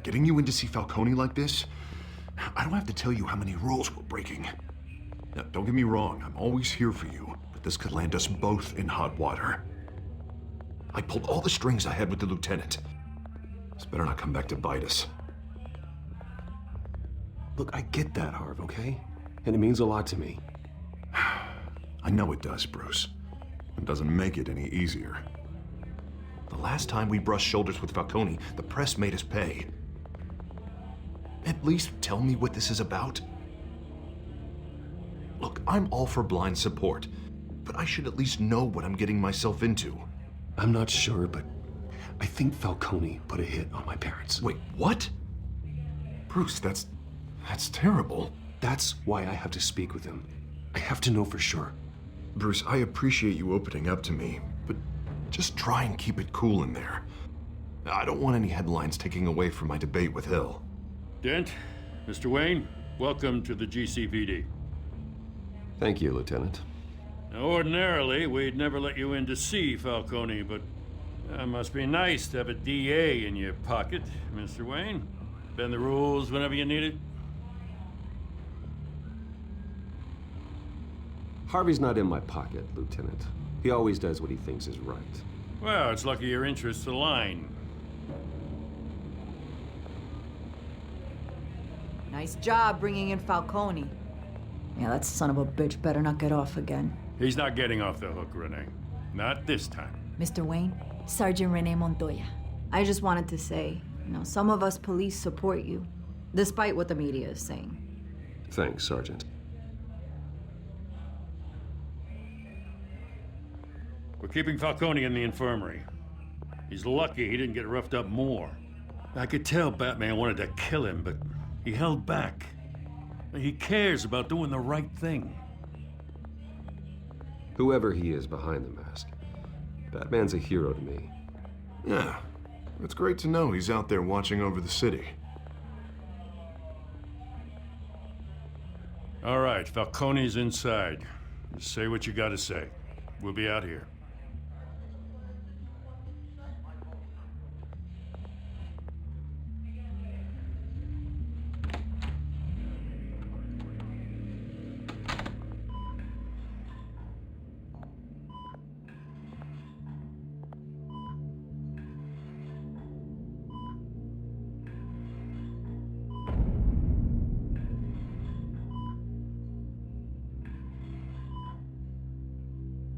Getting you in to see Falcone like this? I don't have to tell you how many rules we're breaking. Now, don't get me wrong, I'm always here for you, but this could land us both in hot water. I pulled all the strings I had with the lieutenant. This better not come back to bite us. Look, I get that, Harv, okay? And it means a lot to me. I know it does, Bruce. It doesn't make it any easier. The last time we brushed shoulders with Falcone, the press made us pay. At least tell me what this is about. Look, I'm all for blind support, but I should at least know what I'm getting myself into. I'm not sure, but I think Falcone put a hit on my parents. Wait, what? Bruce, that's terrible. That's why I have to speak with him. I have to know for sure. Bruce, I appreciate you opening up to me, but just try and keep it cool in there. I don't want any headlines taking away from my debate with Hill. Dent, Mr. Wayne, welcome to the GCPD. Thank you, Lieutenant. Now, ordinarily, we'd never let you in to see Falcone, but it must be nice to have a DA in your pocket, Mr. Wayne. Bend the rules whenever you need it. Harvey's not in my pocket, Lieutenant. He always does what he thinks is right. Well, it's lucky your interests align. Nice job bringing in Falcone. Yeah, that son of a bitch better not get off again. He's not getting off the hook, Renee. Not this time. Mr. Wayne, Sergeant Renee Montoya. I just wanted to say, some of us police support you, despite what the media is saying. Thanks, Sergeant. We're keeping Falcone in the infirmary. He's lucky he didn't get roughed up more. I could tell Batman wanted to kill him, but he held back. He cares about doing the right thing. Whoever he is behind the mask, Batman's a hero to me. Yeah, it's great to know he's out there watching over the city. All right, Falcone's inside. Just say what you gotta say. We'll be out here.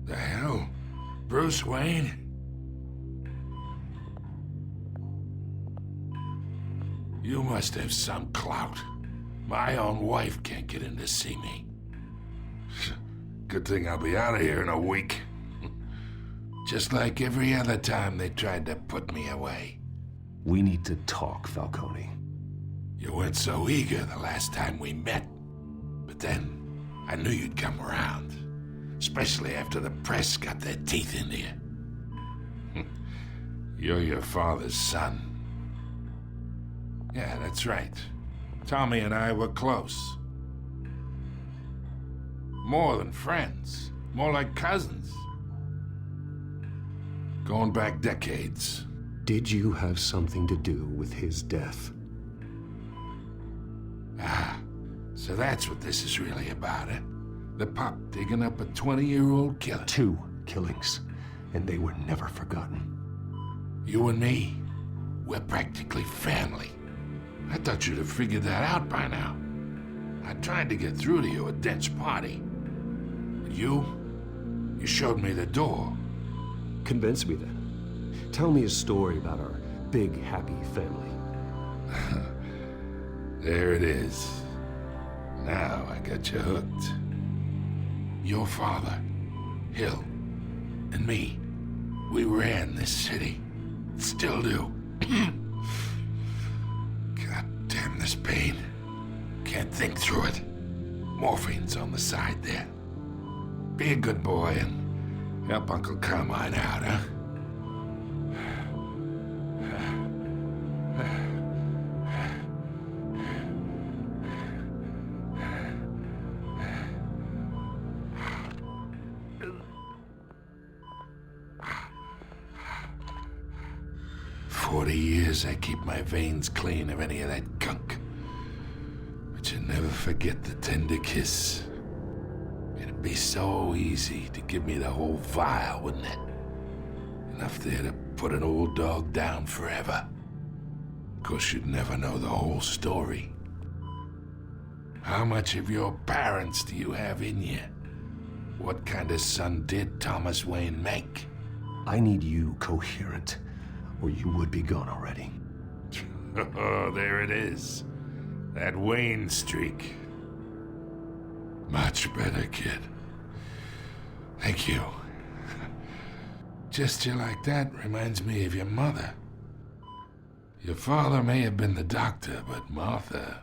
The hell? Bruce Wayne? You must have some clout. My own wife can't get in to see me. Good thing I'll be out of here in a week. Just like every other time they tried to put me away. We need to talk, Falcone. You weren't so eager the last time we met. But then, I knew you'd come around. Especially after the press got their teeth into you. You're your father's son. Yeah, that's right. Tommy and I were close. More than friends. More like cousins. Going back decades. Did you have something to do with his death? Ah, so that's what this is really about, eh? The pup digging up a 20-year-old killer. 2 killings, and they were never forgotten. You and me, we're practically family. I thought you'd have figured that out by now. I tried to get through to you at Dent's party. But you showed me the door. Convince me then. Tell me a story about our big, happy family. There it is. Now I got you hooked. Your father, Hill, and me, we ran this city. Still do. God damn this pain. Can't think through it. Morphine's on the side there. Be a good boy and help Uncle Carmine out, huh? 40 years, I keep my veins clean of any of that gunk. But you never forget the tender kiss. It'd be so easy to give me the whole vial, wouldn't it? Enough there to put an old dog down forever. Of course, you'd never know the whole story. How much of your parents do you have in you? What kind of son did Thomas Wayne make? I need you coherent, or you would be gone already. Oh, there it is. That Wayne streak. Much better, kid. Thank you. Gesture like that reminds me of your mother. Your father may have been the doctor, but Martha,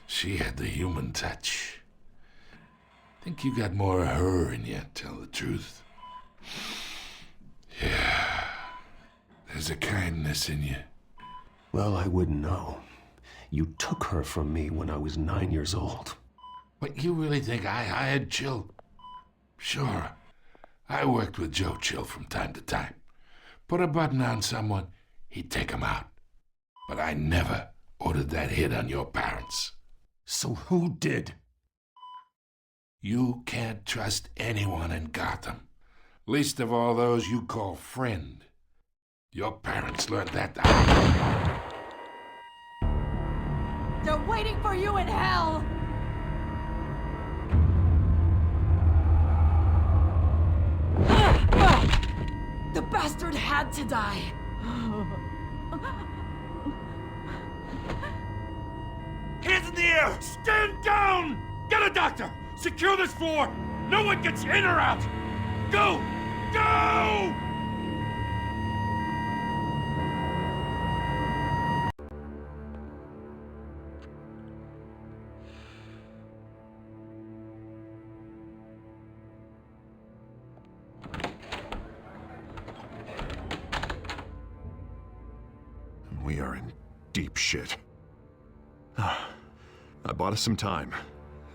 she had the human touch. Think you got more of her in you, tell the truth. Yeah, there's a kindness in you. Well, I wouldn't know. You took her from me when I was 9 years old. But you really think I hired Chill? Sure, I worked with Joe Chill from time to time. Put a button on someone, he'd take him out. But I never ordered that hit on your parents. So who did? You can't trust anyone in Gotham. Least of all those you call friend. Your parents learned that the hard way. They're waiting for you in hell! The bastard had to die. Hands in the air! Stand down! Get a doctor! Secure this floor! No one gets in or out! Go! Go! We are in deep shit. I bought us some time,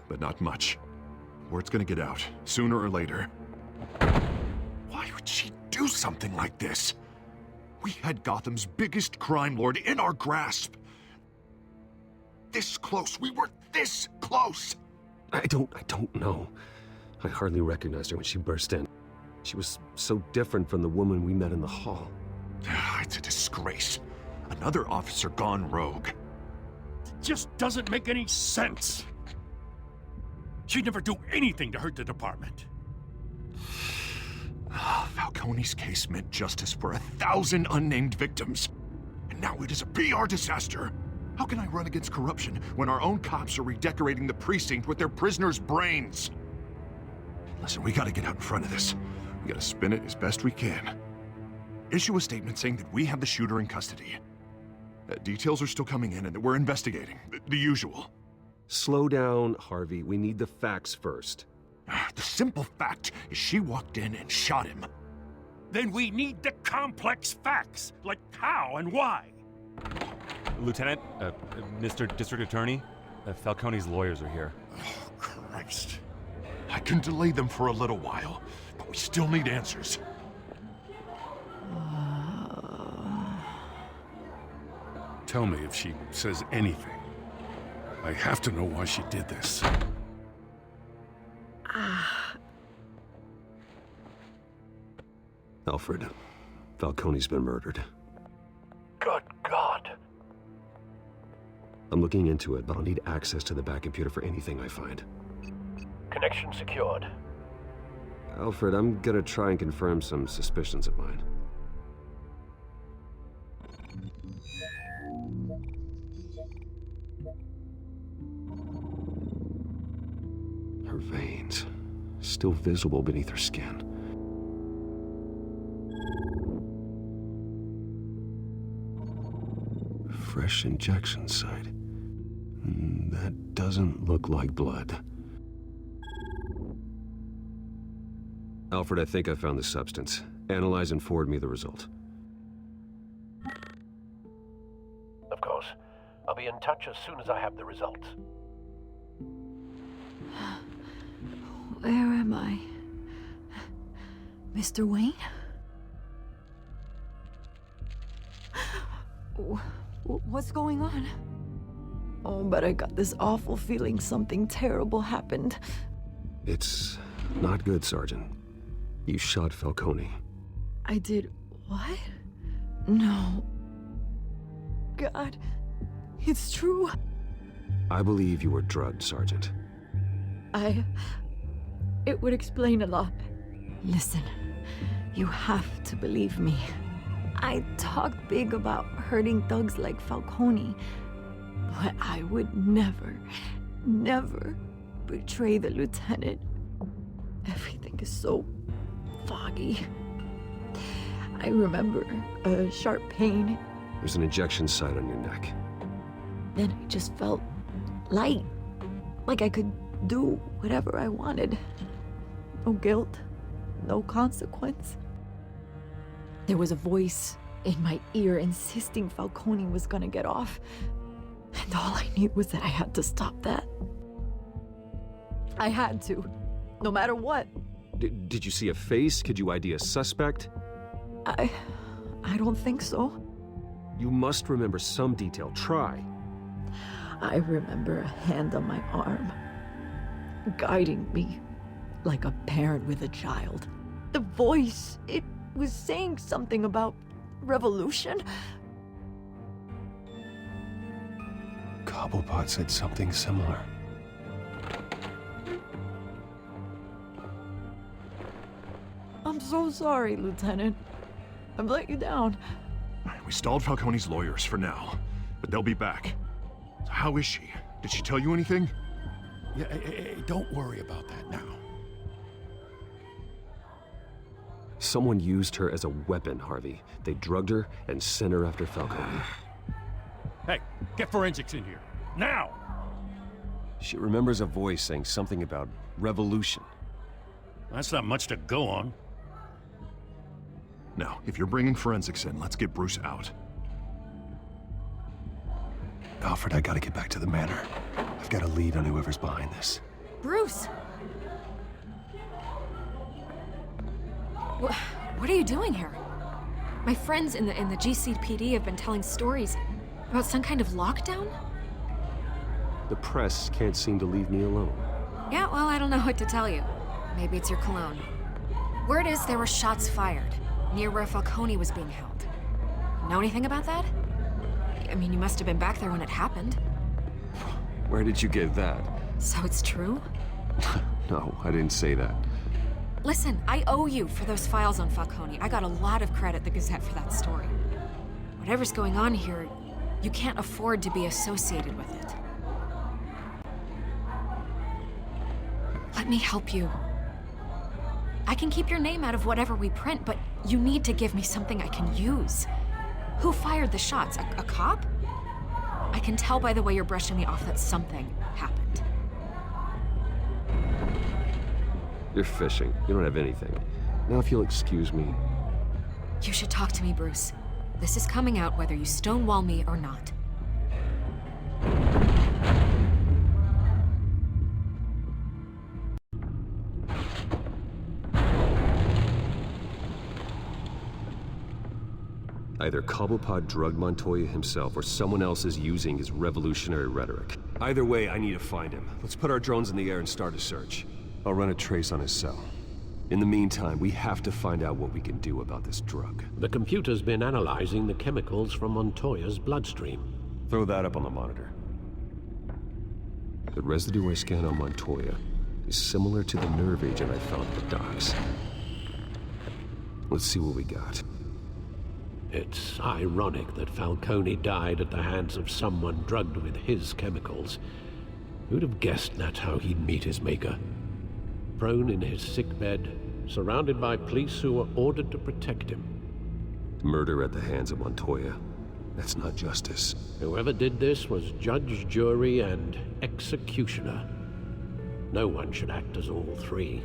but not much. Word's gonna get out, sooner or later. Why would she do something like this? We had Gotham's biggest crime lord in our grasp. This close, we were this close! I don't know. I hardly recognized her when she burst in. She was so different from the woman we met in the hall. It's a disgrace. Another officer gone rogue. It just doesn't make any sense. She'd never do anything to hurt the department. Falcone's case meant justice for 1,000 unnamed victims. And now it is a PR disaster. How can I run against corruption when our own cops are redecorating the precinct with their prisoners' brains? Listen, we gotta get out in front of this. We gotta spin it as best we can. Issue a statement saying that we have the shooter in custody. Details are still coming in and that we're investigating. The usual. Slow down, Harvey. We need the facts first. The simple fact is she walked in and shot him. Then we need the complex facts, like how and why. Lieutenant, Mr. District Attorney, Falcone's lawyers are here. Oh, Christ. I can delay them for a little while, but we still need answers. Tell me if she says anything. I have to know why she did this. Alfred, Falcone's been murdered. Good God. I'm looking into it, but I'll need access to the back computer for anything I find. Connection secured. Alfred, I'm gonna try and confirm some suspicions of mine. Her veins, still visible beneath her skin. Fresh injection site. That doesn't look like blood. Alfred, I think I found the substance. Analyze and forward me the result. Of course. I'll be in touch as soon as I have the results. Where am I? Mr. Wayne? What's going on? Oh, but I got this awful feeling something terrible happened. It's not good, Sergeant. You shot Falcone. I did what? No. God, it's true. I believe you were drugged, Sergeant. It would explain a lot. Listen, you have to believe me. I talked big about hurting thugs like Falcone, but I would never betray the lieutenant. Everything is so foggy. I remember a sharp pain. There's an injection site on your neck. Then I just felt light, like I could do whatever I wanted. No guilt, no consequence. There was a voice in my ear insisting Falcone was gonna get off. And all I knew was that I had to stop that. I had to, no matter what. Did you see a face? Could you ID a suspect? I don't think so. You must remember some detail. Try. I remember a hand on my arm, guiding me like a parent with a child. The voice, it was saying something about revolution. Cobblepot said something similar. I'm so sorry, Lieutenant. I've let you down. We stalled Falcone's lawyers for now, but they'll be back. So how is she? Did she tell you anything? Yeah, hey, don't worry about that now. Someone used her as a weapon, Harvey. They drugged her and sent her after Falcone. Hey, get forensics in here. Now! She remembers a voice saying something about revolution. That's not much to go on. Now, if you're bringing forensics in, let's get Bruce out. Alfred, I gotta get back to the manor. I've got a lead on whoever's behind this. Bruce! What are you doing here? My friends in the GCPD have been telling stories about some kind of lockdown? The press can't seem to leave me alone. Yeah, well, I don't know what to tell you. Maybe it's your cologne. Word is there were shots fired near where Falcone was being held. Know anything about that? I mean, you must have been back there when it happened. Where did you get that? So it's true? No, I didn't say that. Listen, I owe you for those files on Falcone. I got a lot of credit at the Gazette for that story. Whatever's going on here, you can't afford to be associated with it. Let me help you. I can keep your name out of whatever we print, but you need to give me something I can use. Who fired the shots? A cop? I can tell by the way you're brushing me off that something happened. You're fishing. You don't have anything. Now, if you'll excuse me. You should talk to me, Bruce. This is coming out whether you stonewall me or not. Either Cobblepot drugged Montoya himself or someone else is using his revolutionary rhetoric. Either way, I need to find him. Let's put our drones in the air and start a search. I'll run a trace on his cell. In the meantime, we have to find out what we can do about this drug. The computer's been analyzing the chemicals from Montoya's bloodstream. Throw that up on the monitor. The residue I scan on Montoya is similar to the nerve agent I found at the docks. Let's see what we got. It's ironic that Falcone died at the hands of someone drugged with his chemicals. Who'd have guessed that's how he'd meet his maker? Prone in his sickbed, surrounded by police who were ordered to protect him. Murder at the hands of Montoya. That's not justice. Whoever did this was judge, jury, and executioner. No one should act as all three.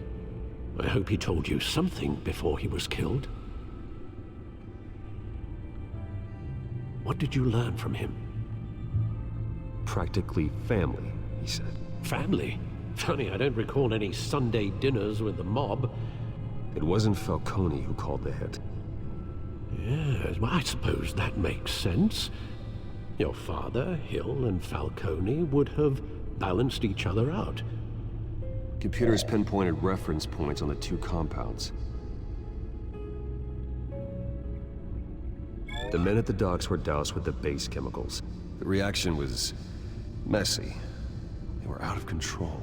I hope he told you something before he was killed. What did you learn from him? Practically family, he said. Family? Funny, I don't recall any Sunday dinners with the mob. It wasn't Falcone who called the hit. Yes, well, I suppose that makes sense. Your father, Hill, and Falcone would have balanced each other out. Computers pinpointed reference points on the two compounds. The men at the docks were doused with the base chemicals. The reaction was messy. They were out of control.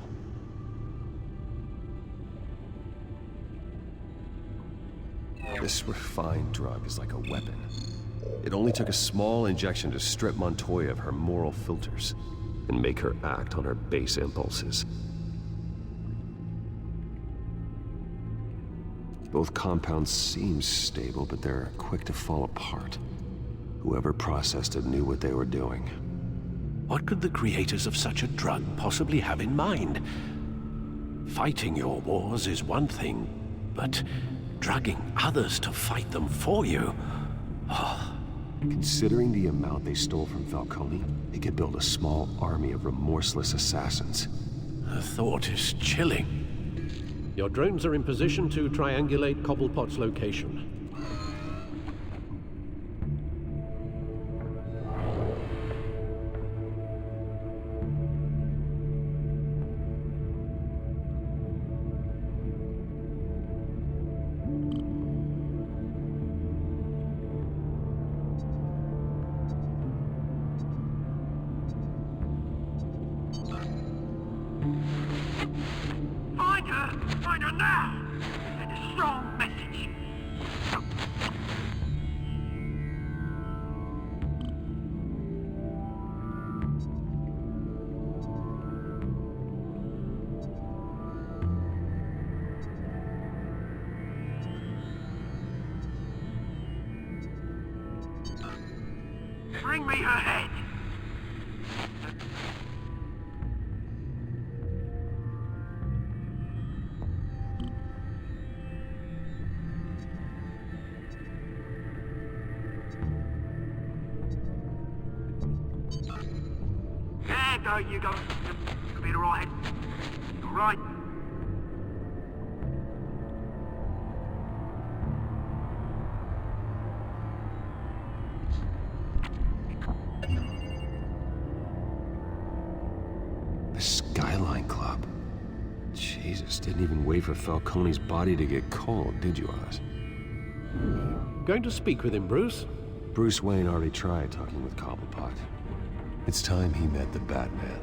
This refined drug is like a weapon. It only took a small injection to strip Montoya of her moral filters and make her act on her base impulses. Both compounds seem stable, but they're quick to fall apart. Whoever processed it knew what they were doing. What could the creators of such a drug possibly have in mind? Fighting your wars is one thing, but drugging others to fight them for you? Considering the amount they stole from Falcone, they could build a small army of remorseless assassins. The thought is chilling. Your drones are in position to triangulate Cobblepot's location. Find her now! Send a strong message. Bring me her head. There you go. You'll be all right. All right. The Skyline Club. Jesus, didn't even wait for Falcone's body to get cold, did you, Oz? Going to speak with him, Bruce? Bruce Wayne already tried talking with Cobblepot. It's time he met the Batman.